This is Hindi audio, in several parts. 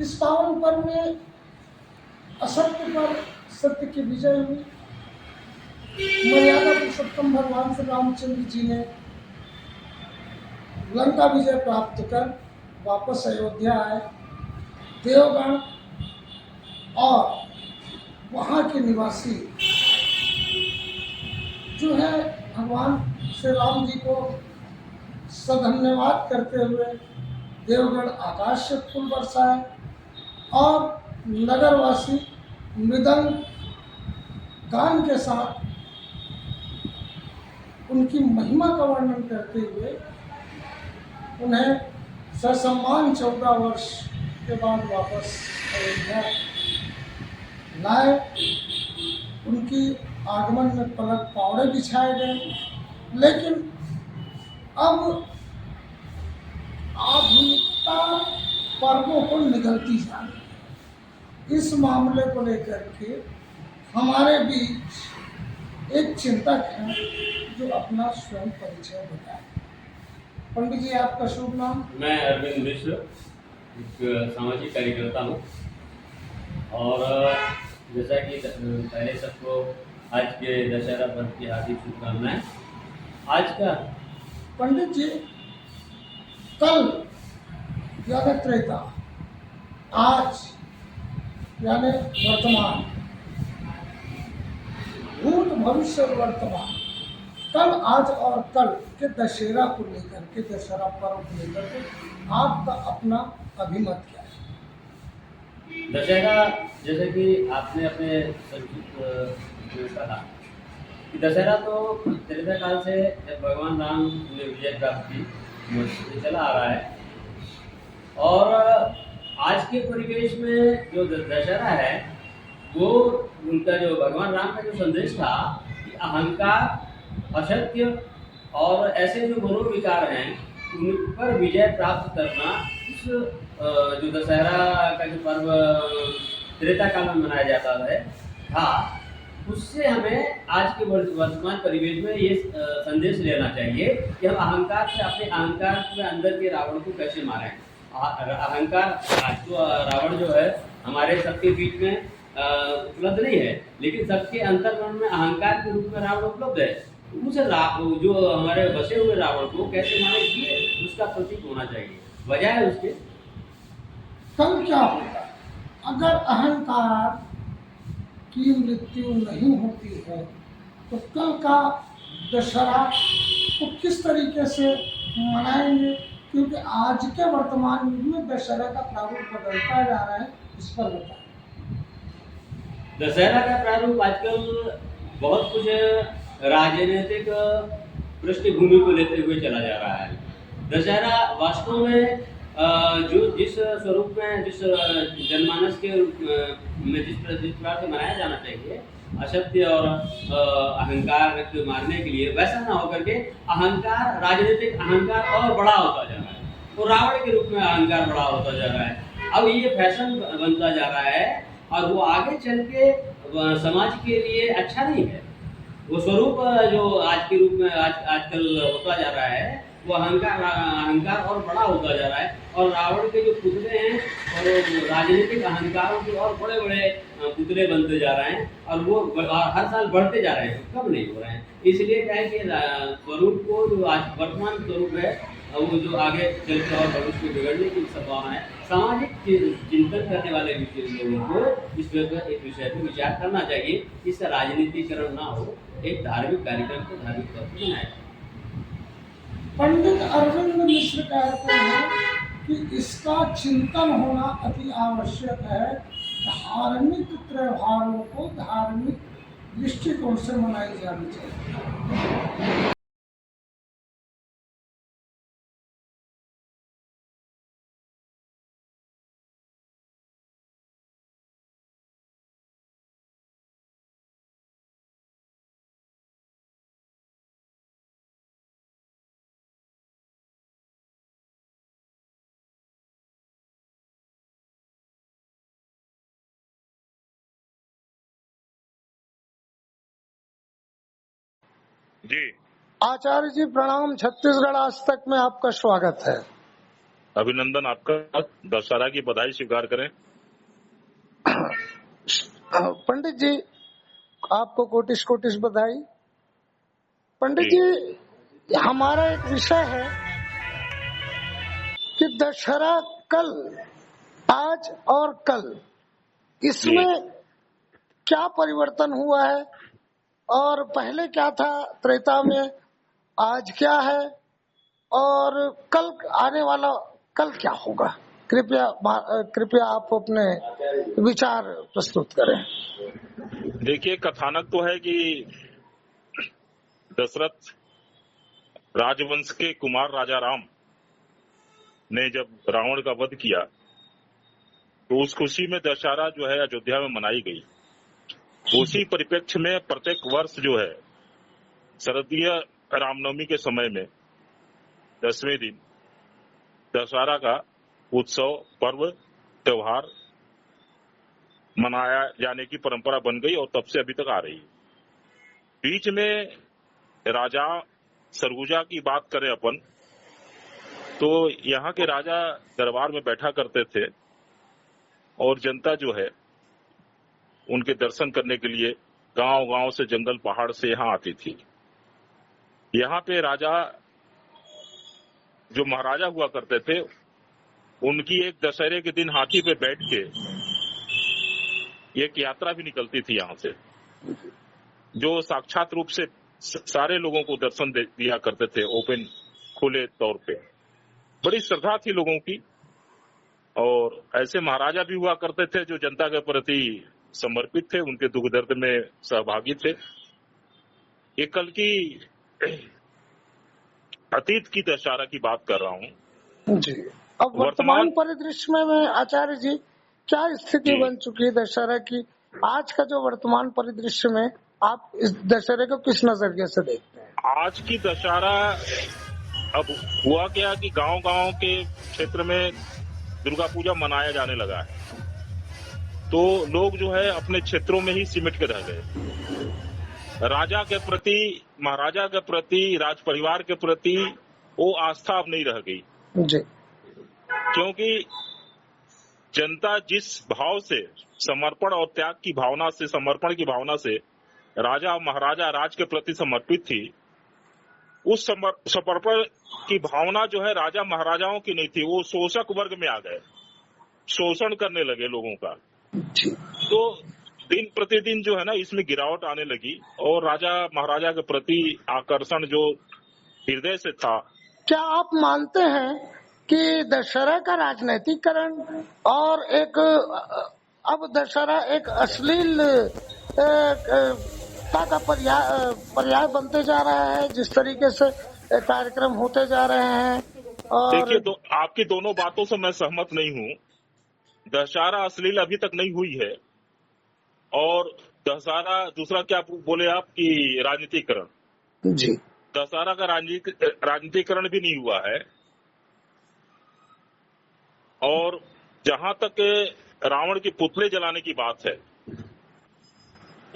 इस पावन पर्व में असत्य पर सत्य की विजय हुई। मर्यादा पुरुषोत्तम भगवान श्री रामचंद्र जी ने लंका विजय प्राप्त कर वापस अयोध्या आए। देवगण और वहाँ के निवासी जो है भगवान श्री राम जी को सधन्यवाद करते हुए देवगण आकाश से फूल बरसाए और नगरवासी मृदंग गान के साथ उनकी महिमा का वर्णन करते हुए उन्हें ससम्मान 14 वर्ष के बाद वापस अयोध्या लाए। उनकी आगमन में पलक पावड़े बिछाए गए। लेकिन अब आधुनिकता पर्वों को निगलती जा रही है। इस मामले को लेकर के हमारे बीच एक चिंतक है जो अपना स्वयं परिचय बताए। पंडित जी, आपका शुभ नाम? मैं अरविंद मिश्र, एक सामाजिक कार्यकर्ता हूँ। और जैसा कि पहले सबको आज के दशहरा पर्व की हार्दिक शुभकामनाएं। आज का पंडित जी, कल यानी त्रेता, आज यानी वर्तमान, भूत भविष्य और वर्तमान, कल, आज और कल के दशहरा को लेकर के, दशहरा पर्व को लेकर के आपका अपना अभिमत क्या है? दशहरा, जैसे कि आपने अपने संक्षिप्त में कहा कि दशहरा तो त्रेता काल से जब भगवान राम ने विजय प्राप्त की चला आ रहा है। और आज के परिवेश में जो दशहरा है वो उनका जो भगवान राम का जो संदेश था कि अहंकार, असत्य और ऐसे जो मनोविकार हैं उन पर विजय प्राप्त करना, इस जो दशहरा का जो पर्व त्रेता काल में मनाया जाता है था, उससे हमें आज के वर्तमान परिवेश में ये संदेश लेना चाहिए कि हम अहंकार से, अपने अहंकार के अंदर के रावण को कैसे मारें। अहंकार, आज तो रावण जो है हमारे सबके बीच में उपलब्ध नहीं है, लेकिन सबके अंतर्मन में अहंकार के रूप में रावण उपलब्ध है। उस जो हमारे बसे हुए रावण को कैसे मारे, ये उसका प्रतीक होना चाहिए। बजाय उसके कल क्या होगा अगर अहंकार की मृत्यु नहीं होती है, तो कल का दशहरा को किस तरीके से मनाएंगे? क्योंकि आज के वर्तमान युग में दशहरा का प्रारूप बदलता जा रहा है, इस पर बताएं। दशहरा का प्रारूप आजकल बहुत कुछ राजनीतिक पृष्ठभूमि को लेते हुए चला जा रहा है। दशहरा वास्तव में जो जिस स्वरूप में, जिस जनमानस के में जिस प्रकार से मनाया जाना चाहिए, असत्य और अहंकार को मारने के लिए, वैसा ना होकर के अहंकार, राजनीतिक अहंकार और बड़ा होता जा रहा है। तो रावण के रूप में अहंकार बड़ा होता जा रहा है। अब ये फैशन बनता जा रहा है और वो आगे चल के समाज के लिए अच्छा नहीं है। वो स्वरूप जो आज के रूप में आजकल होता जा रहा है, वो अहंकार और बड़ा होता जा रहा है। और रावण के जो पुतले हैं और राजनीतिक अहंकारों के और बड़े बड़े पुतले बनते जा रहे हैं और वो हर साल बढ़ते जा रहे हैं, कम नहीं हो रहे हैं। इसलिए क्या है कि स्वरूप को, जो आज वर्तमान स्वरूप है, वो जो आगे चलकर और भविष्य में बिगड़ने की संभावना है। सामाजिक चिंतन करने वाले लोगों को इस विषय पर विचार करना चाहिए। इसका राजनीतिकरण ना हो, एक धार्मिक कार्यक्रम को धार्मिक तौर पर बनाया। पंडित अरविंद मिश्र कहते हैं कि इसका चिंतन होना अति आवश्यक है। धार्मिक त्योहारों को धार्मिक दृष्टिकोण से मनाई जानी चाहिए। जी आचार्य जी प्रणाम। छत्तीसगढ़ आज तक में आपका स्वागत है। अभिनंदन आपका, दशहरा की बधाई स्वीकार करें। पंडित जी आपको कोटिश कोटिश बधाई। पंडित जी जी हमारा एक विषय है कि दशहरा कल, आज और कल, जी इसमें क्या परिवर्तन हुआ है और पहले क्या था त्रेता में, आज क्या है और कल आने वाला कल क्या होगा? कृपया आप अपने विचार प्रस्तुत करें। देखिए, कथानक तो है कि दशरथ राजवंश के कुमार राजा राम ने जब रावण का वध किया तो उस खुशी में दशहरा जो है अयोध्या में मनाई गई। उसी परिप्रेक्ष्य में प्रत्येक वर्ष जो है शरदीय रामनवमी के समय में 10वें दिन दशहरा का उत्सव, पर्व, त्योहार मनाया जाने की परंपरा बन गई और तब से अभी तक आ रही है। बीच में राजा सरगुजा की बात करें अपन तो यहाँ के राजा दरबार में बैठा करते थे और जनता जो है उनके दर्शन करने के लिए गांव-गांव से, जंगल पहाड़ से यहाँ आती थी। यहाँ पे राजा जो महाराजा हुआ करते थे उनकी एक दशहरे के दिन हाथी पे बैठ के एक यात्रा भी निकलती थी यहाँ से, जो साक्षात रूप से सारे लोगों को दर्शन दिया करते थे, ओपन खुले तौर पे। बड़ी श्रद्धा थी लोगों की और ऐसे महाराजा भी हुआ करते थे जो जनता के प्रति समर्पित थे, उनके दुख दर्द में सहभागी थे। ये कल की अतीत की दशहरा की बात कर रहा हूँ जी। अब वर्तमान परिदृश्य में मैं आचार्य जी क्या स्थिति जी बन चुकी है दशहरा की? आज का जो वर्तमान परिदृश्य में आप इस दशहरे को किस नजरिए से देखते हैं? आज की दशहरा अब हुआ क्या कि गांव-गांव के क्षेत्र में दुर्गा पूजा मनाया जाने लगा है, तो लोग जो है अपने क्षेत्रों में ही सिमट के रह गए। राजा के प्रति, महाराजा के प्रति, राज परिवार के प्रति वो आस्था अब नहीं रह गई जी। क्योंकि जनता जिस भाव से, समर्पण और त्याग की भावना से, समर्पण की भावना से राजा महाराजा राज के प्रति समर्पित थी, उस समर्पण की भावना जो है राजा महाराजाओं की नहीं थी, वो शोषक वर्ग में आ गए, शोषण करने लगे लोगों का। तो दिन प्रतिदिन जो है ना इसमें गिरावट आने लगी और राजा महाराजा के प्रति आकर्षण जो हृदय से था। क्या आप मानते हैं कि दशहरा का राजनीतिकरण और एक अब दशहरा एक अश्लील का पर्याय बनते जा रहा है, जिस तरीके से कार्यक्रम होते जा रहे हैं? और देखिए, आपकी दोनों बातों से मैं सहमत नहीं हूँ। दशहरा अश्लील अभी तक नहीं हुई है और दशहरा, दूसरा क्या बोले आप कि राजनीतिकरण, जी, दशहरा का राजनीतिकरण भी नहीं हुआ है। और जहां तक रावण के पुतले जलाने की बात है,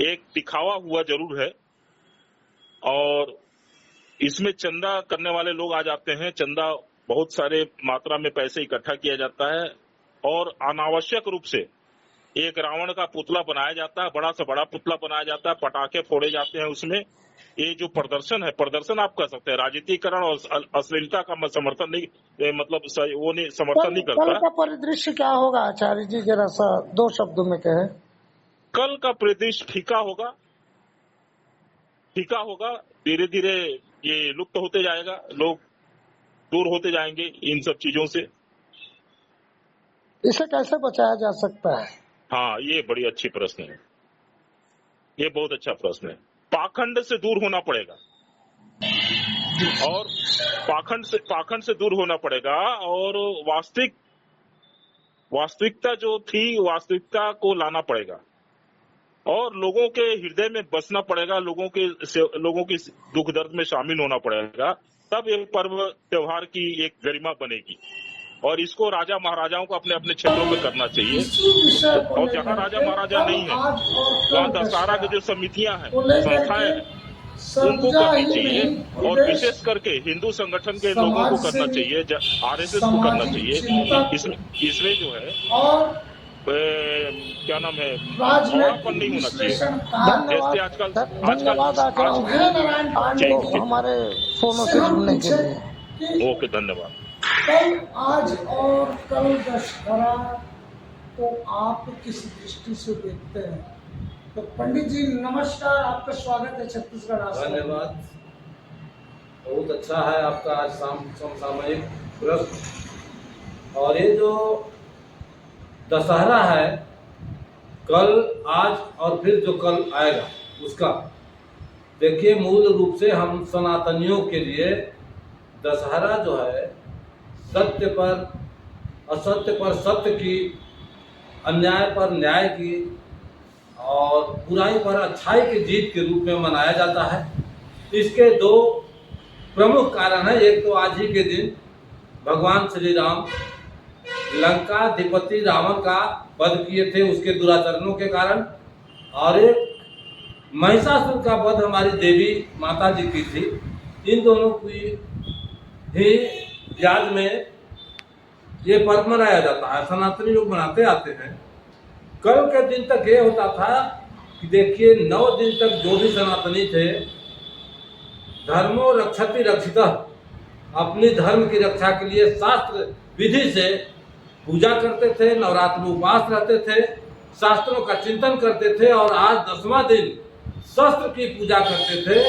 एक दिखावा हुआ जरूर है और इसमें चंदा करने वाले लोग आ जाते हैं, चंदा बहुत सारे मात्रा में पैसे इकट्ठा किया जाता है और अनावश्यक रूप से एक रावण का पुतला बनाया जाता है, बड़ा से बड़ा पुतला बनाया जाता है, पटाखे फोड़े जाते हैं उसमें। ये जो प्रदर्शन है, प्रदर्शन आप कह सकते हैं, राजनीतिकरण और अश्लीलता का मैं समर्थन नहीं, मतलब वो नहीं समर्थन नहीं करता। कल का परिदृश्य क्या होगा आचार्य जी, जरा सा 2 शब्दों में कहें? कल का परिदृश्य फीका होगा, फीका होगा, धीरे धीरे ये लुप्त होते जाएगा, लोग दूर होते जाएंगे इन सब चीजों से। इसे कैसे बचाया जा सकता है? हाँ, ये बड़ी अच्छी प्रश्न है, ये बहुत अच्छा प्रश्न है। पाखंड से दूर होना पड़ेगा और पाखंड से दूर होना पड़ेगा और वास्तविकता जो थी, वास्तविकता को लाना पड़ेगा और लोगों के हृदय में बसना पड़ेगा, लोगों के दुख दर्द में शामिल होना पड़ेगा, तब ये पर्व त्योहार की एक गरिमा बनेगी। और इसको राजा महाराजाओं को अपने अपने क्षेत्रों में करना चाहिए। और जहाँ राजा महाराजा नहीं है वहाँ दशहरा की जो समितियां हैं, संस्थाएं हैं, उनको सरगुजा करनी ही चाहिए, नहीं, और प्रदेश विशेष करके हिंदू संगठन के लोगों को समाज करना से चाहिए, आरएसएस को करना सामाजिक चाहिए। चिंतक इसलिए जो है और क्या नाम है, राजनीतिक भौड़ापन नहीं होना चाहिए। विश्लेषणकार जैसे आजकल सर, धन्यवाद आजकल आचार्य अभय नारायण पांडे ठीक को हमारे फोनों से से हम जुड़ने के पूछे लिए। कि ओके, धन्यवाद। कल, आज और कल दशहरा को आप किस दृष्टि से देखते हैं? तो पंडित जी नमस्कार, आपका स्वागत है छत्तीसगढ़ आश्रम। धन्यवाद। बहुत अच्छा है आपका आज समसामयिक प्रश्न। और ये जो दशहरा है, कल, आज और फिर जो कल आएगा उसका, देखिए मूल रूप से हम सनातनियों के लिए दशहरा जो है सत्य पर असत्य पर सत्य की, अन्याय पर न्याय की और बुराई पर अच्छाई की जीत के रूप में मनाया जाता है। इसके दो प्रमुख कारण हैं। एक तो आज ही के दिन भगवान श्री राम लंकाधिपति रावण का वध किए थे उसके दुराचरणों के कारण, और एक महिषासुर का वध हमारी देवी माता जी की थी। इन दोनों की ही याद में ये पर्व मनाया जाता है, सनातनी लोग मनाते आते हैं। कल के दिन तक ये होता था कि देखिए 9 दिन तक जो भी सनातनी थे, धर्मो रक्षति रक्षितः, अपनी धर्म की रक्षा के लिए शास्त्र विधि से पूजा करते थे, नवरात्र में उपवास रहते थे, शास्त्रों का चिंतन करते थे, और आज 10वां दिन शस्त्र की पूजा करते थे,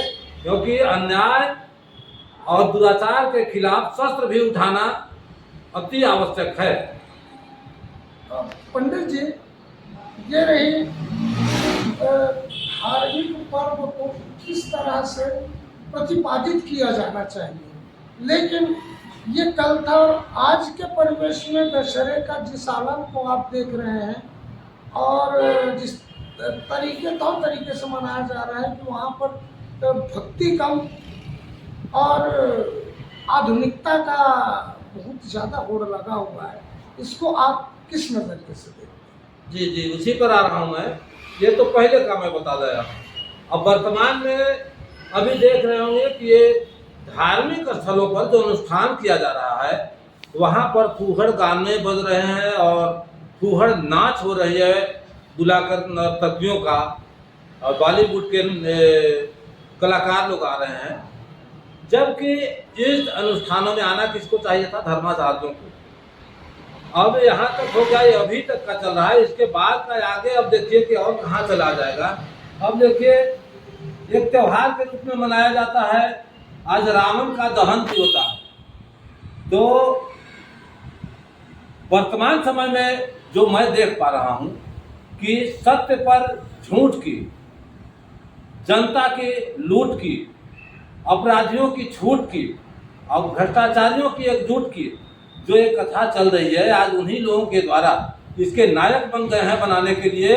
क्योंकि अन्याय और दुराचार के खिलाफ शस्त्र भी उठाना अति आवश्यक है। पंडित जी, ये रही धार्मिक पर्व को किस तरह से प्रतिपादित किया जाना चाहिए, लेकिन ये कल था और आज के परिवेश में दशहरे का जिस आलम को आप देख रहे हैं और जिस तौर तरीके से मनाया जा रहा है कि वहाँ पर भक्ति कम और आधुनिकता का बहुत ज़्यादा होड़ लगा हुआ है, इसको आप किस नज़रिए से देखते हैं? जी जी, उसी पर आ रहा हूँ मैं। ये तो पहले का मैं बता दिया। अब वर्तमान में अभी देख रहे होंगे कि ये धार्मिक स्थलों पर जो अनुष्ठान किया जा रहा है, वहाँ पर फूहड़ गाने बज रहे हैं और फूहड़ नाच हो रही है, बुलाकर नर्तकियों का, और बॉलीवुड के कलाकार लोग आ रहे हैं। जबकि इस अनुष्ठानों में आना किसको चाहिए था? धर्माचार्यों को। अब यहाँ तक हो गया, ये अभी तक का चल रहा है, इसके बाद का आगे अब देखिए कि और कहाँ चला जाएगा। अब देखिए एक त्योहार के रूप में मनाया जाता है, आज रावण का दहन भी होता है। तो वर्तमान समय में जो मैं देख पा रहा हूँ कि सत्य पर झूठ की, जनता की लूट की, अपराधियों की छूट की और भ्रष्टाचारियों की एकजुट की जो एक कथा चल रही है, आज उन्हीं लोगों के द्वारा इसके नायक बन गए हैं। बनाने के लिए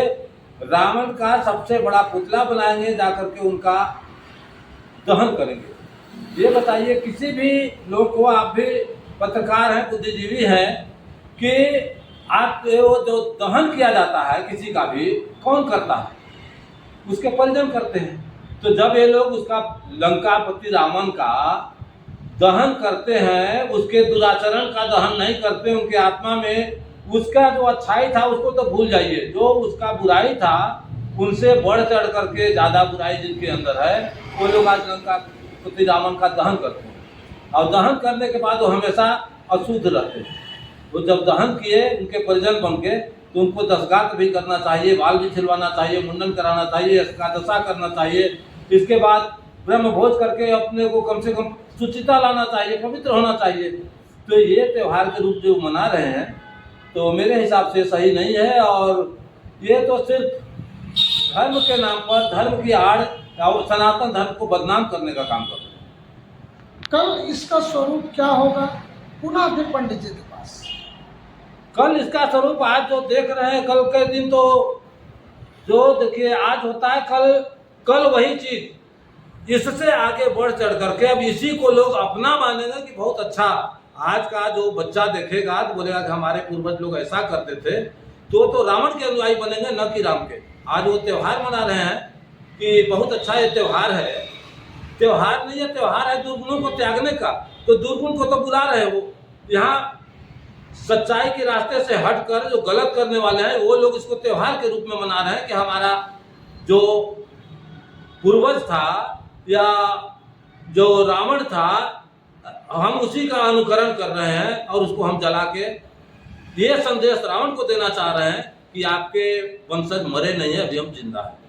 रावण का सबसे बड़ा पुतला बनाएंगे, जाकर के उनका दहन करेंगे। ये बताइए किसी भी लोग को, आप भी पत्रकार हैं, बुद्धिजीवी हैं, कि आप वो जो दहन किया जाता है किसी का भी, कौन करता है? उसके परिजन करते हैं। तो जब ये लोग उसका लंकापति रावण का दहन करते हैं, उसके दुराचरण का दहन नहीं करते, उनके आत्मा में उसका जो अच्छाई था उसको तो भूल जाइए, जो उसका बुराई था उनसे बढ़ चढ़ करके ज़्यादा बुराई जिनके अंदर है, वो लोग आज लंकापति रावण का दहन करते हैं। और दहन करने के बाद वो हमेशा अशुद्ध रहते हैं। वो जब दहन किए उनके परिजन बन के, तो उनको दशगात्र भी करना चाहिए, बाल भी छिलवाना चाहिए, मुंडन कराना चाहिए, एकादशा करना चाहिए। इसके बाद ब्रह्म भोज करके अपने को कम से कम सुचिता लाना चाहिए, पवित्र होना चाहिए। तो ये त्यौहार के रूप जो मना रहे हैं, तो मेरे हिसाब से सही नहीं है। और ये तो सिर्फ धर्म के नाम पर, धर्म की आड़ और सनातन धर्म को बदनाम करने का काम कर रहे हैं। कल इसका स्वरूप क्या होगा? पुनः फिर पंडित जी के पास। कल इसका स्वरूप आज जो देख रहे हैं, कल के दिन तो जो देखिए आज होता है, कल वही चीज इससे आगे बढ़ चढ़ करके अब इसी को लोग अपना मानेंगे कि बहुत अच्छा। आज का जो बच्चा देखेगा तो बोलेगा कि हमारे पूर्वज लोग ऐसा करते थे, तो रावण के अनुयायी बनेंगे, न कि राम के। आज वो त्यौहार मना रहे हैं कि बहुत अच्छा ये त्यौहार है, त्योहार नहीं है, त्योहार है दुर्गुणों को त्यागने का। तो दुर्गुण को तो बुला रहे हैं वो, यहाँ सच्चाई के रास्ते से हटकर जो गलत करने वाले हैं वो लोग इसको त्योहार के रूप में मना रहे हैं कि हमारा जो पूर्वज था या जो रावण था हम उसी का अनुकरण कर रहे हैं और उसको हम जला के ये संदेश रावण को देना चाह रहे हैं कि आपके वंशज मरे नहीं है, अभी हम जिंदा हैं।